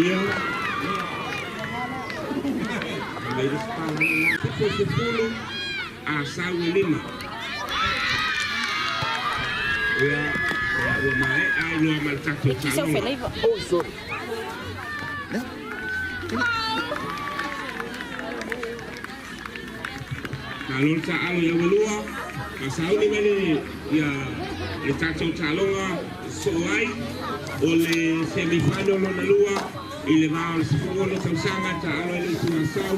Iya. Dari sekarang itu 10 asal 5. Ya, rumah ai lo mal caccio calong. Oh, sorry. Kalau calo yang belua, asal ni mana ya caccio calong Savaii oleh semifinal lo nalua ile mao sifungolo tausanga calo ile tunasau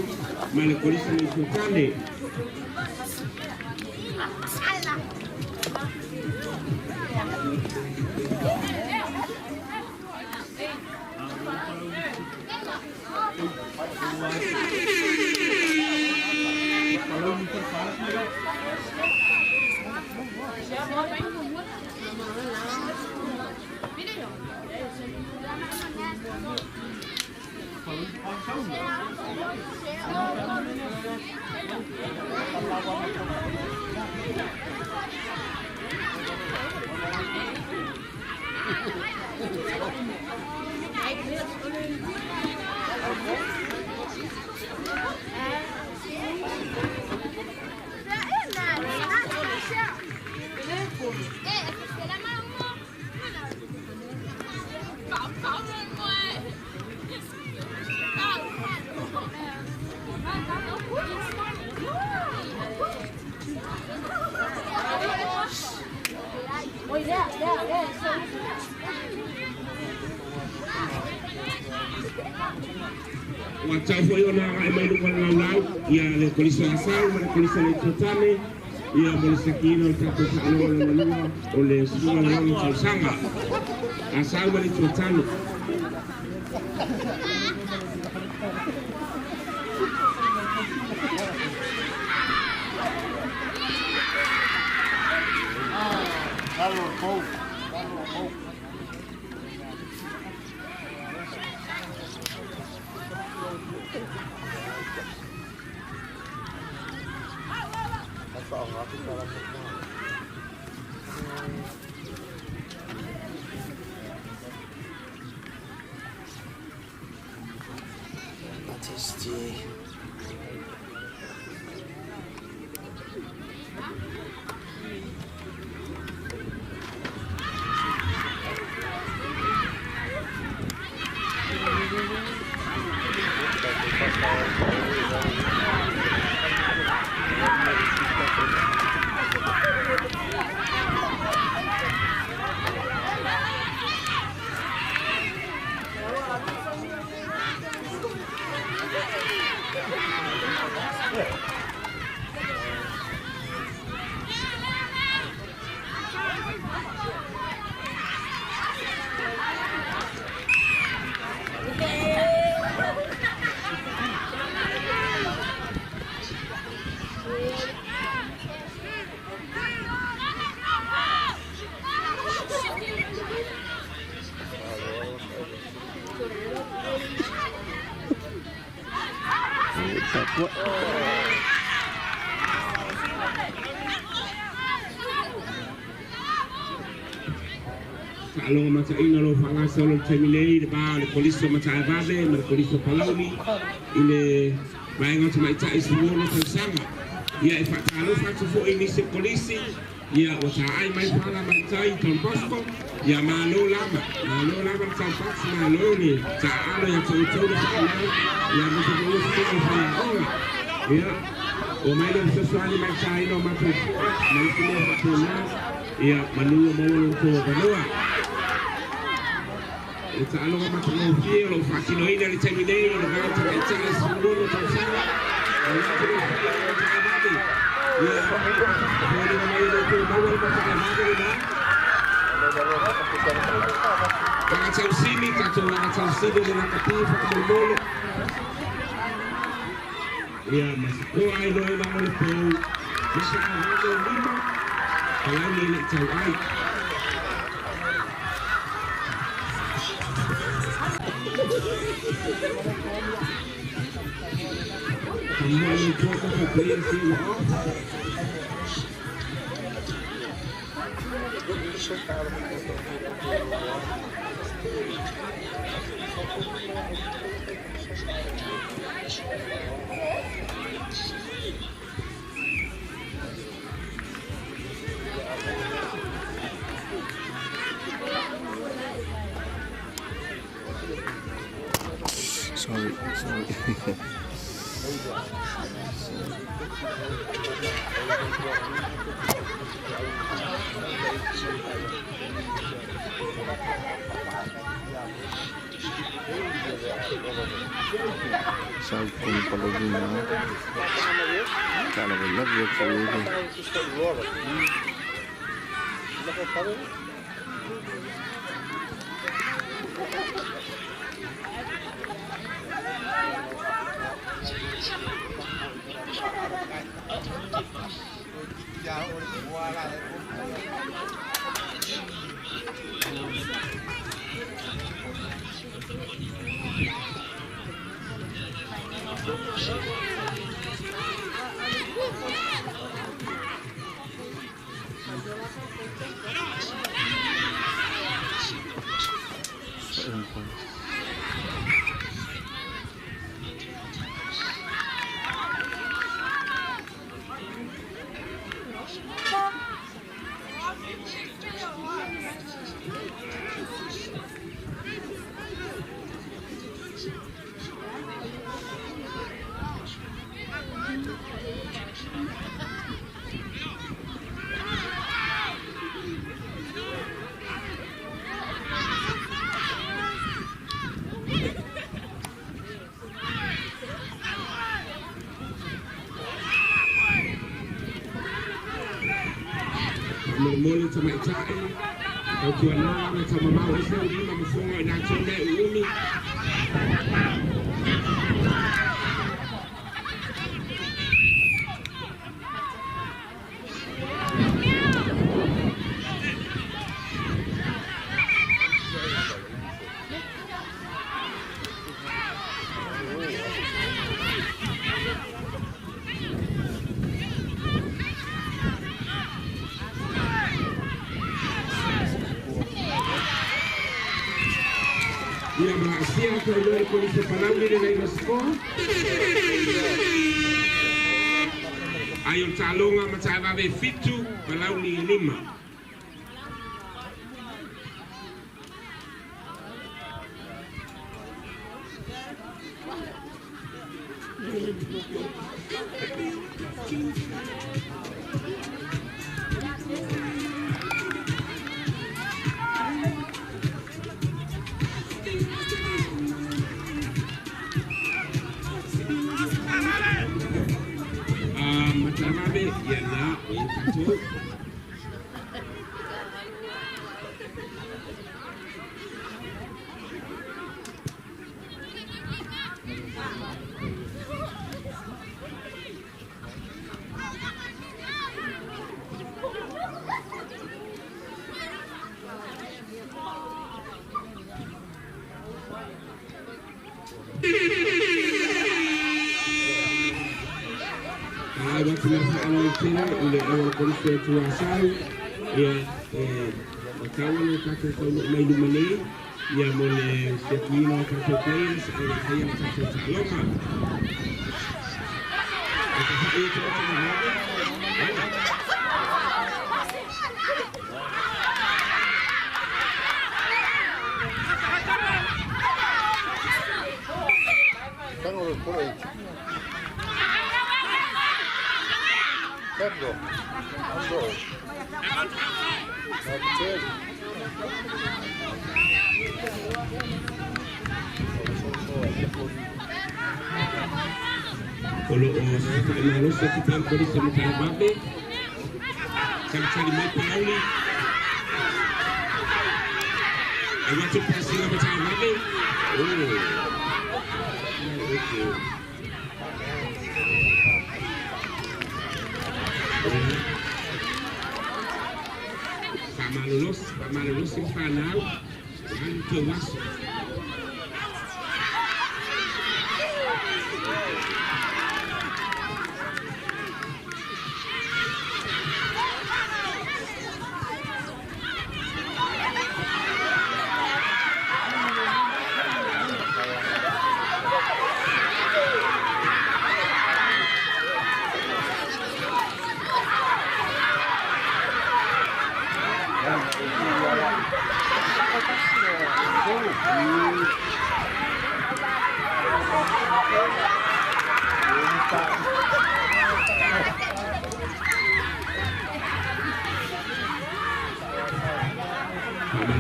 male polisi ni tukane. Macam foi ona ai mai do lau ia le polisi asal le polisi le totane ia polisi kino tato salo le lua ole sua le tausanga asal le totane Kalau macam ini lo fangas solo terminate depan polisi macam avade, polisi palauli ini baik macam itu semua lo tersangka. Ya, kalau faktor for ini si polisi, ya macam ai mai fala macam itu posko, ya malu lama sampai malu ni, cara yang jauh ya macam itu semua orang, ya. Omai lo sesuatu macam ini macam itu macam ya malu tu berdua. Itu alo macam novio lo fascino ini dari terminate lo kan cara semua tersangka. Macam sini kacau macam sini dengan ketiga berbulu. Ya masih kau ayo memang itu masih ada 5 kalau ini cawai. Semua itu kita clear semua. Sorry. Sabe como falou de não? Cara, vai lá ver o que Mole sama itai, au tuana na sama mau ese ulima mfungo ina chonde umi. Ia berhasil keluar polisi Palauli dari skor. Ayo calonga macam apa fitu Palauli 5. Macam apa ya nak itu. Waktu masa China oleh awal polisi Tuasau ya kawan kata kalau main di mana ya boleh setino kata players oleh saya kata calongan. Itu kan udah pulih. Pedro, Ando, Marcel. Kalau harus kita beri sementara babe, kan cari mai Palauli. Agak cepat sih macam babe. Sama lulus simpanau, hancur masuk.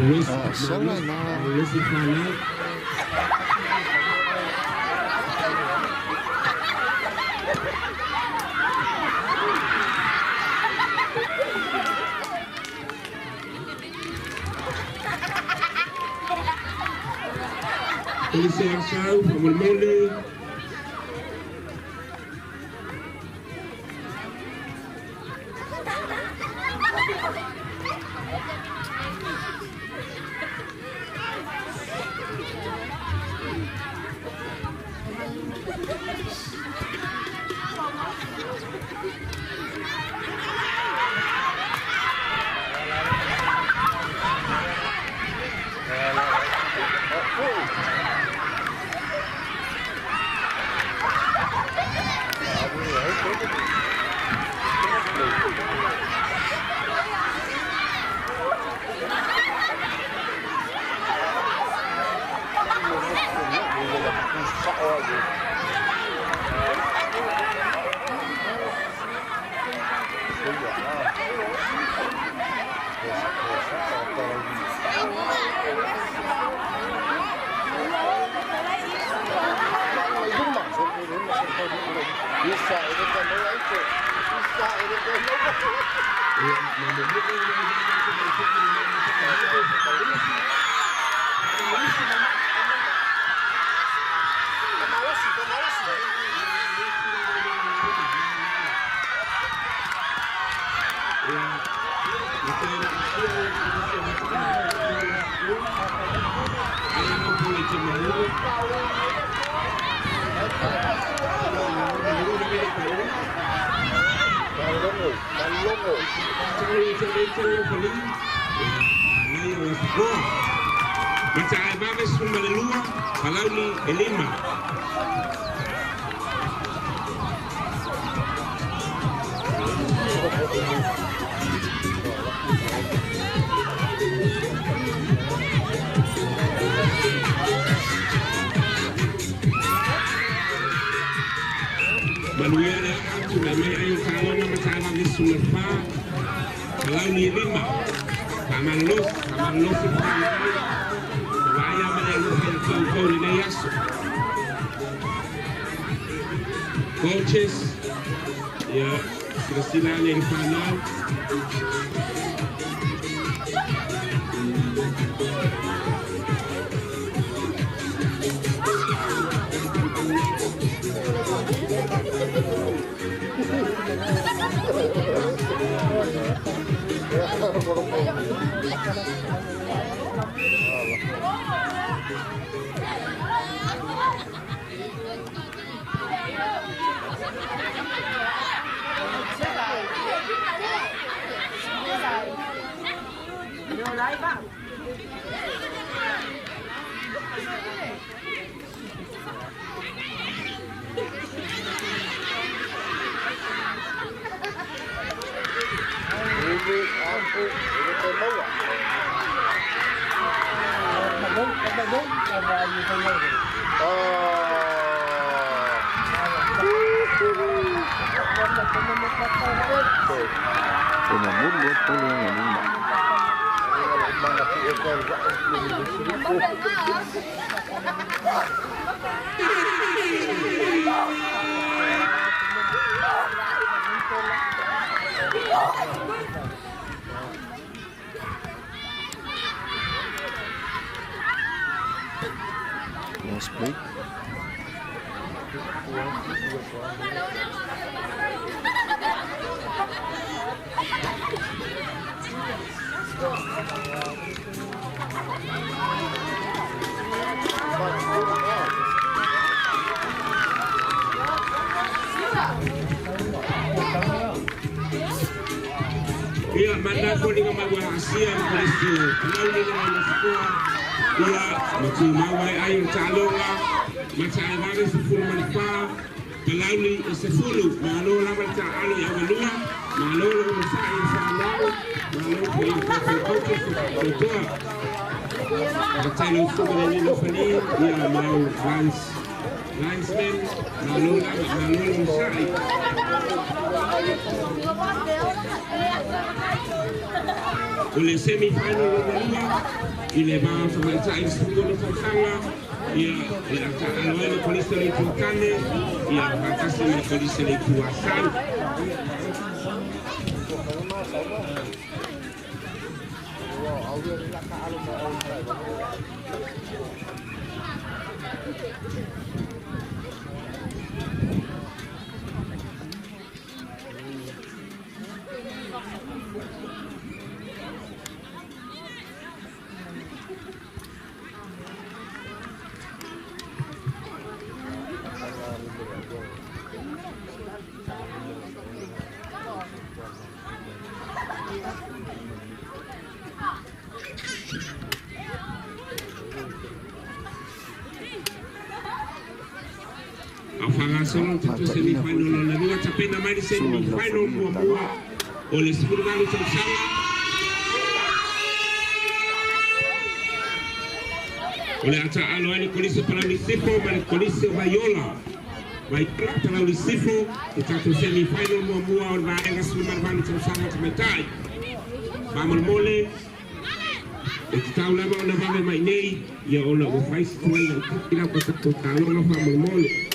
Salah na. Lucy Fana. Polisi Arsau, Pamal Mole. Macam apa semua leluhur, kalau ni elima. Manusia dah sudah main kalau nama cara ni semua kalau ni lima, kaman los Raya menelurkan kau ini yasu. Coaches, ya sila yang final. Nice play. Iya, mana ko dengan mawa Asia Malaysia. Kalau ni dengan sekolah, iya macam mawa ayam calonga, macam ayam sepuluh manfa. Kalau ni sepuluh, malu lah macam alu yang kedua, malu lah macam ayam sandal, malu punya kopi kopi. Macam ni semua ni lepas ni, iya mau linesman, malu lah macam ayam. o le semi-final o malua i le bao Savaii School o Tausanga ia le ata aloe le polisi le tuatane ia patasi le polisi le tuasau. Solo tatu semi-final na lua tapena mai di semi-final mua o le sifurugalo Tausanga. O le ata alo ai kolisi palau sifo ma le kolisi vaiola. Vai palau sifo e tatu semi-final mua o le vaenga sifurugalo Tausanga tamatai. Vamos mole e tau lama o na vame mai nei ia o na ufai situai na kikira kwa tatu talo na vamos mole.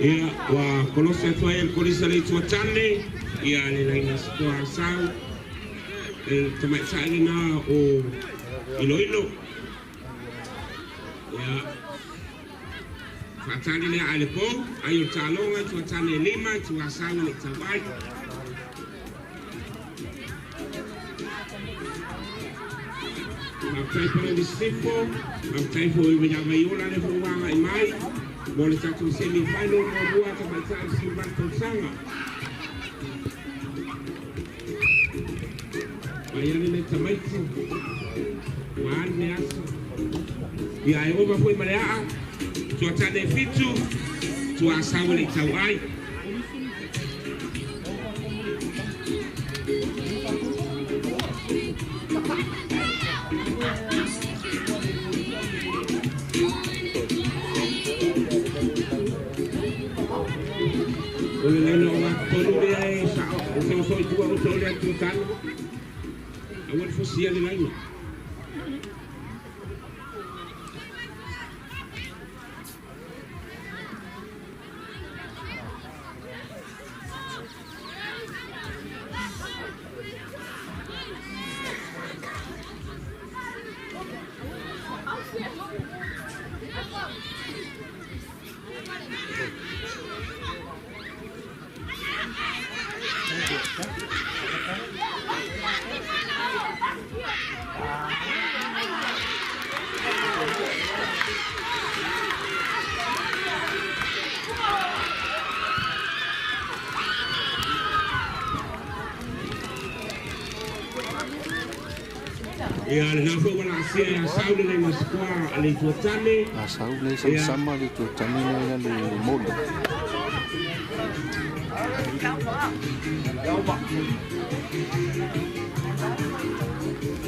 Ia wa kolose tua el kolisa le tua tane ia le laina skoa sau el tamai sai na o iloilo ia fatani le ale po ayo talonga tua tane lima tua sau le Savaii Mamtai po le sifo mamtai po i via vaiola le fuanga i mai Mole tatu semi-final mua Savaii School Tausanga. Mayani le tamaiti. Wane aso. Ia e oba foi malea. Tua tane fitu. Tua asawa le Savaii. soi tua o soi le tu tan awal fosia de lain ya le na fo wala sia ya saule le na skwa ale tuatane saule sama le tuatane le mole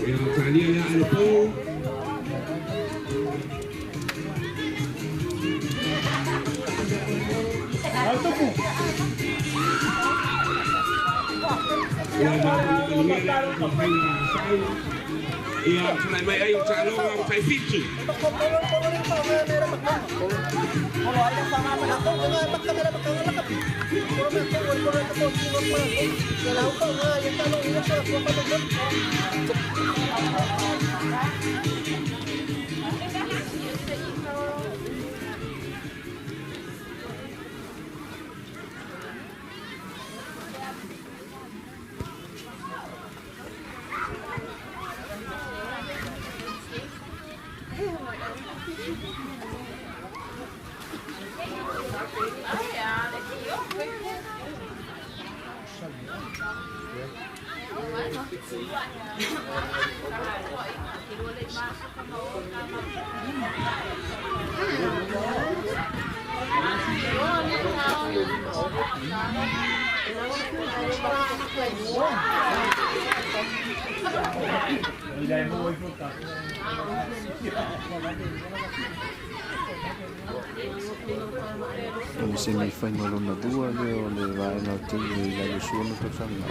ya tania ya ale po ya tunai mai ayo calo ang tai fiti Ang semifinal na dua le vai na tim le suono per sanna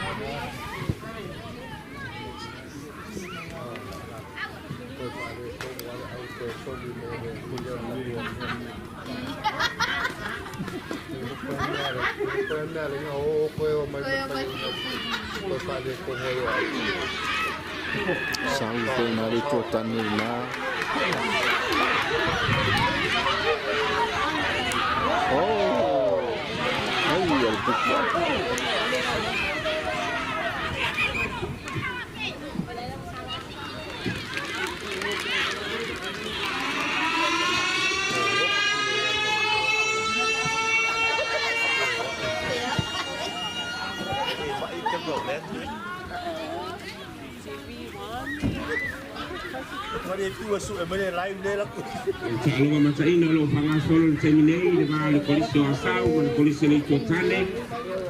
salto na ricotane na oh ay el pico Calunga masaina lo fanga solo le seminei le va le polisi asau le polisi le totale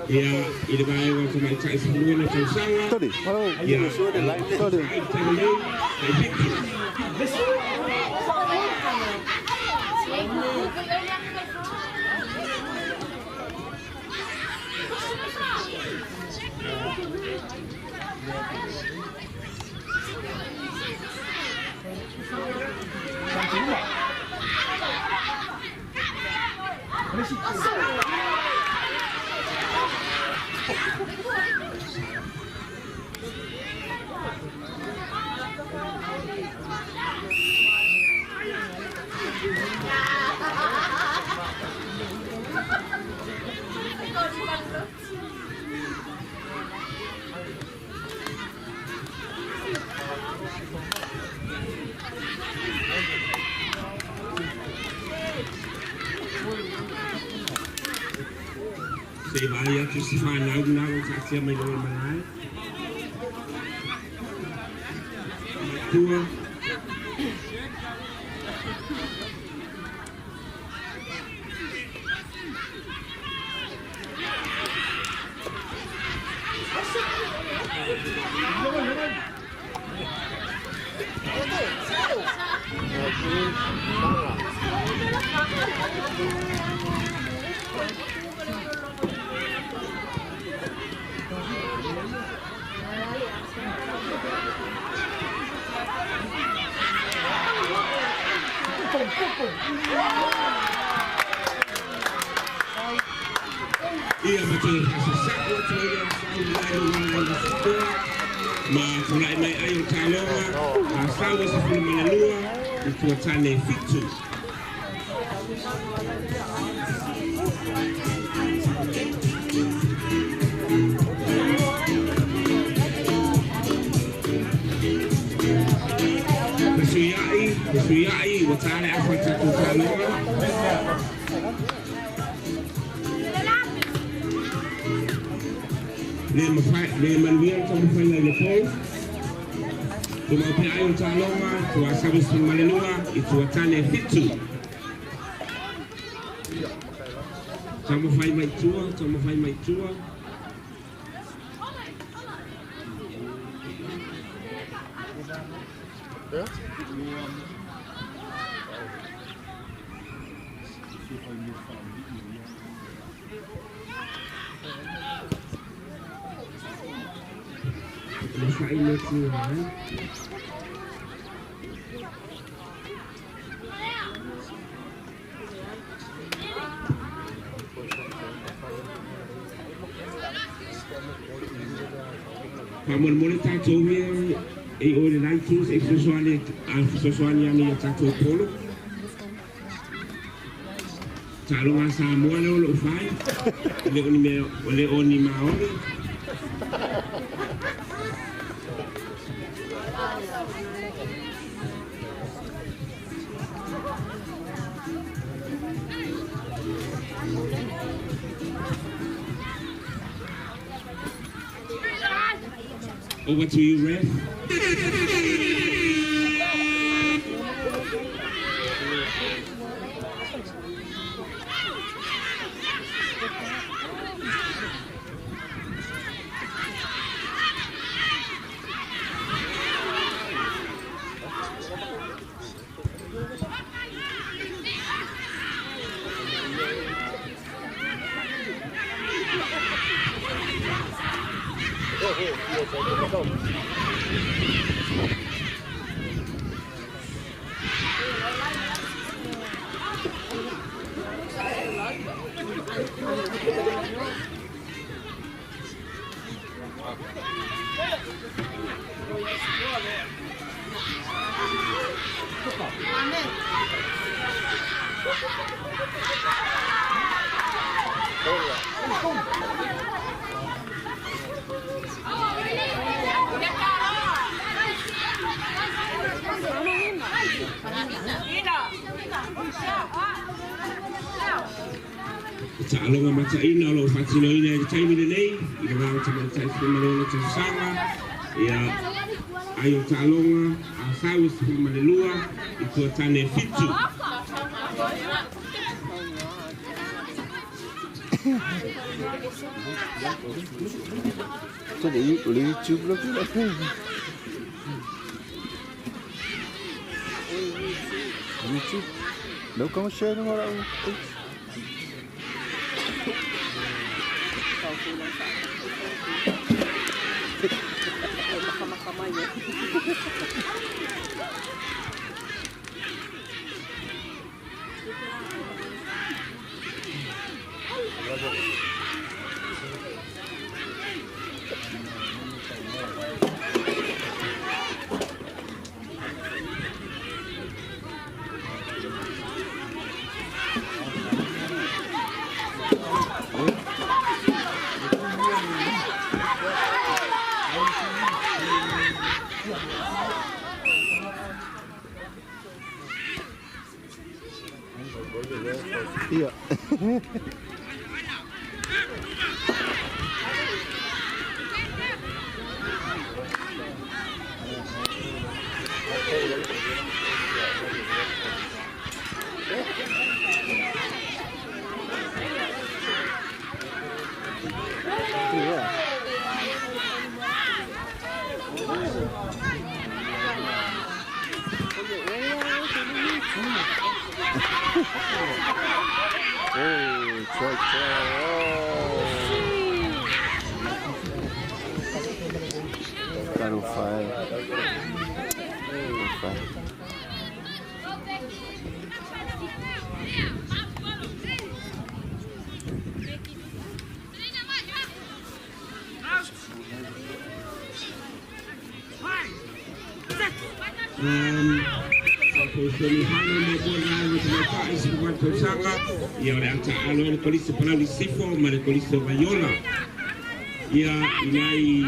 ya ile ba yo to mai chai sulu le tsanga tadi ya tadi Savaii tu si fa na una ta sia mai lo malai tua Ia betul sesako tuanya ma tulai mai ayo talonga asawa sifuri manelua ituatane fitu Suyai watale afata talonga le manuia tamo fai le pau to ma pe ayo talonga to asabe sin malelua I to atane fitu tamo fai mai tua Masai letu Paman mole tato we e ore naitus e sosoani ani tato polo Talonga sa moa le o fai le oni maori Over to you, Ref. Alonga mataina lo fatino ina taimi nei ina va tama taimi malona tsanga ya ayo talonga asawi sifuri manelua ituatane fitu Có để YouTube đó chứ đâu. YouTube đâu có share đâu đâu. Iya. Caro fai. Semifinal mebona wetamatai sibuanto sanga ia ole ata alo le polisi palauli sifo ma le polisi vaiola ia inai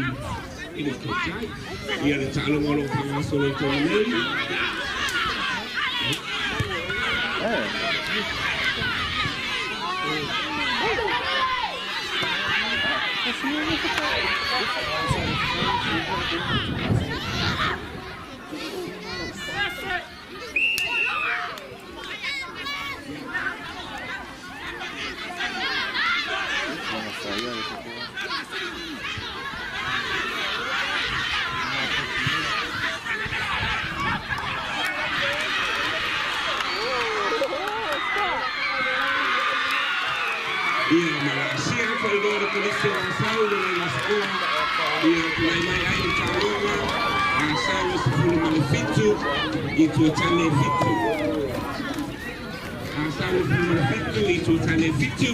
ile kotai ia le talo ngolo pangaso le tonei Malaysia foi agora por isso a ação na escola e a Tunaimai aí em Taronga a ação se foi malefito e tu tane fito a ação foi malefito e tu tane fito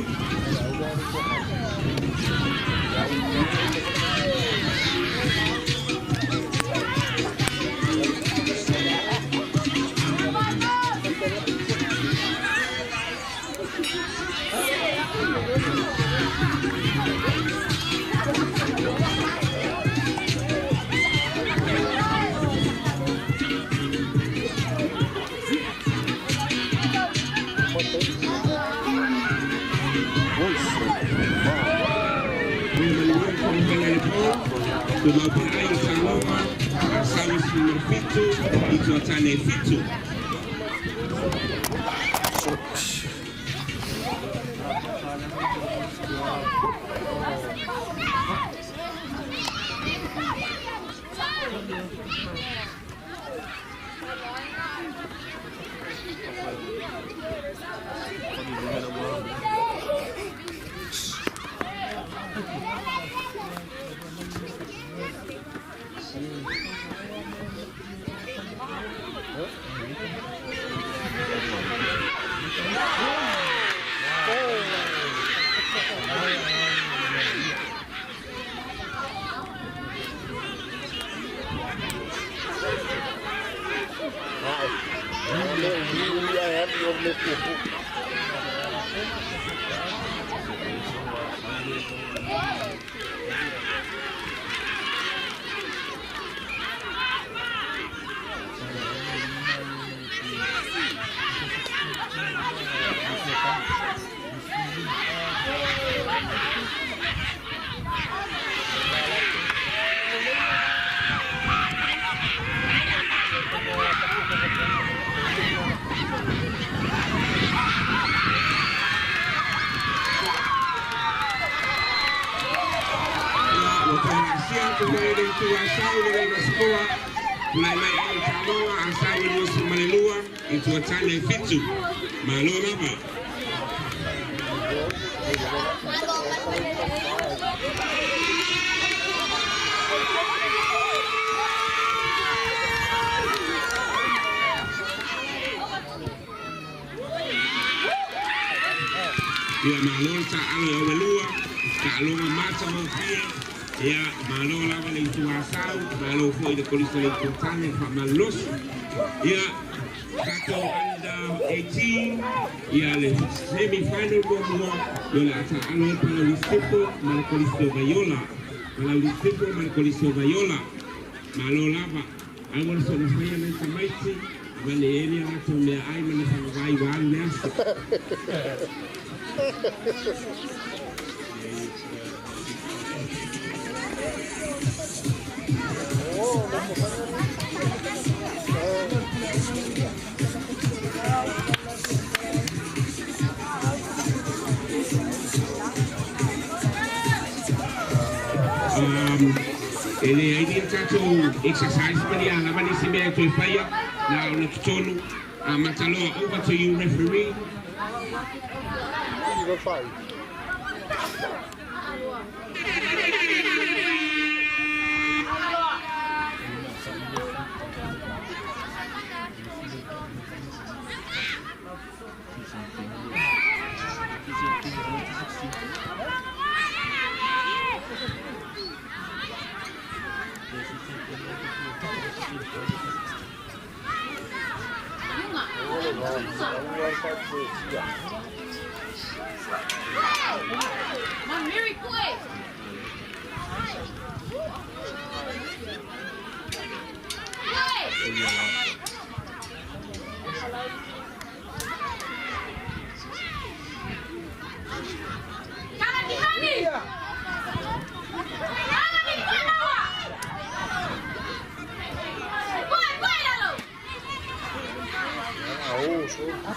Tuma pai saloma asal sumur fitu itu tane fitu Tane fitu maloma ba ya malon sa alo welua ka longa mata mo fie ya malon la vale tu asau malo foi de polícia le importante fa malos ya Kato under 18 ia le semi-final mua yo le ata alo para Listipo Marcolista Vaiola para Listipo Marcolista Vaiola malo lava agora só na faia nessa maite vale ele a to me ai me fa vai vai nessa ele aí kato exercise mania la mani sime to fire na una tonu matalo over to you referee Go 5.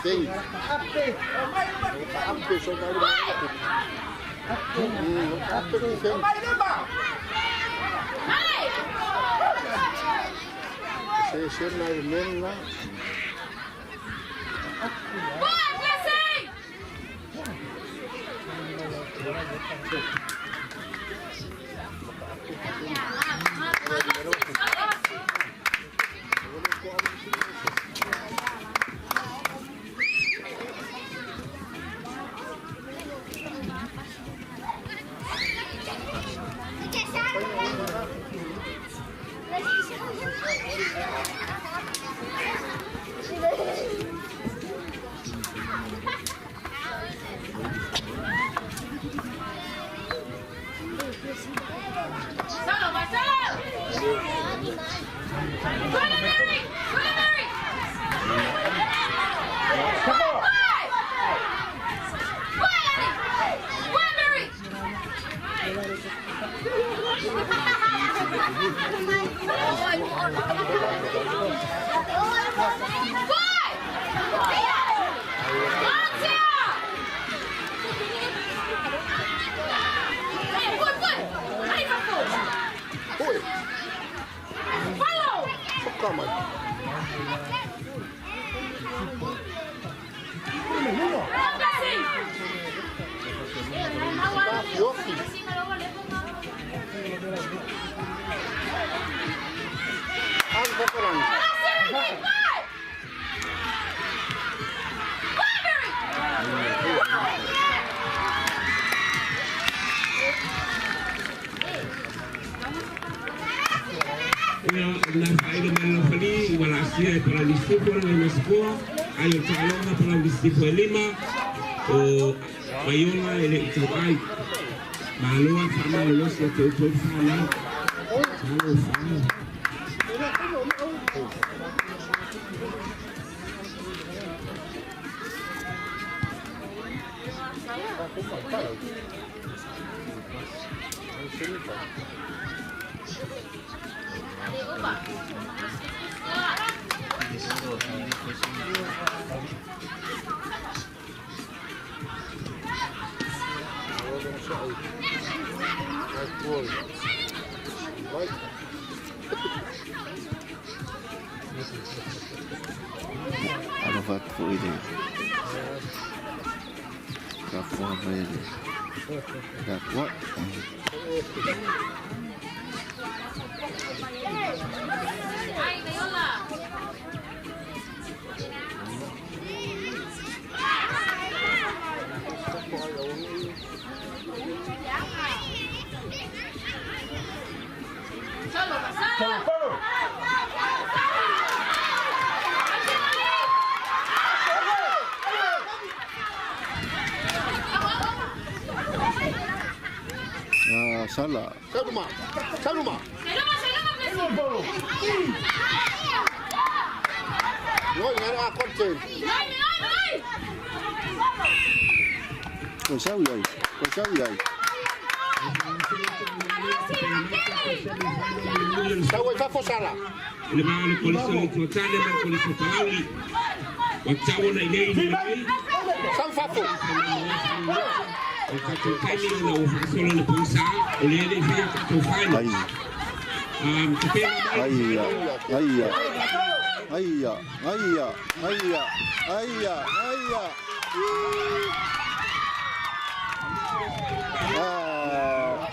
Sim. Ape, só vai dar. Ape que sim. Você na menina. Para el distrito de Moscú, hay el salón para el distrito de Lima, o Mayola, el Echocay, Maloa, Fama, los que te fue Fama, Ano ba po ini? Kapwa ba ini? Kapwa? Salah. Saluma. Ngồi ngay con trên. Còn sao vậy? Sao vậy fa sala? Ele vai no polícia eleitoral, ele vai no polícia Pauli. O tchau na igreja. Sao fa fo? O tchau cai no solo no polícia. Ele vem a tchau fai. Ayya.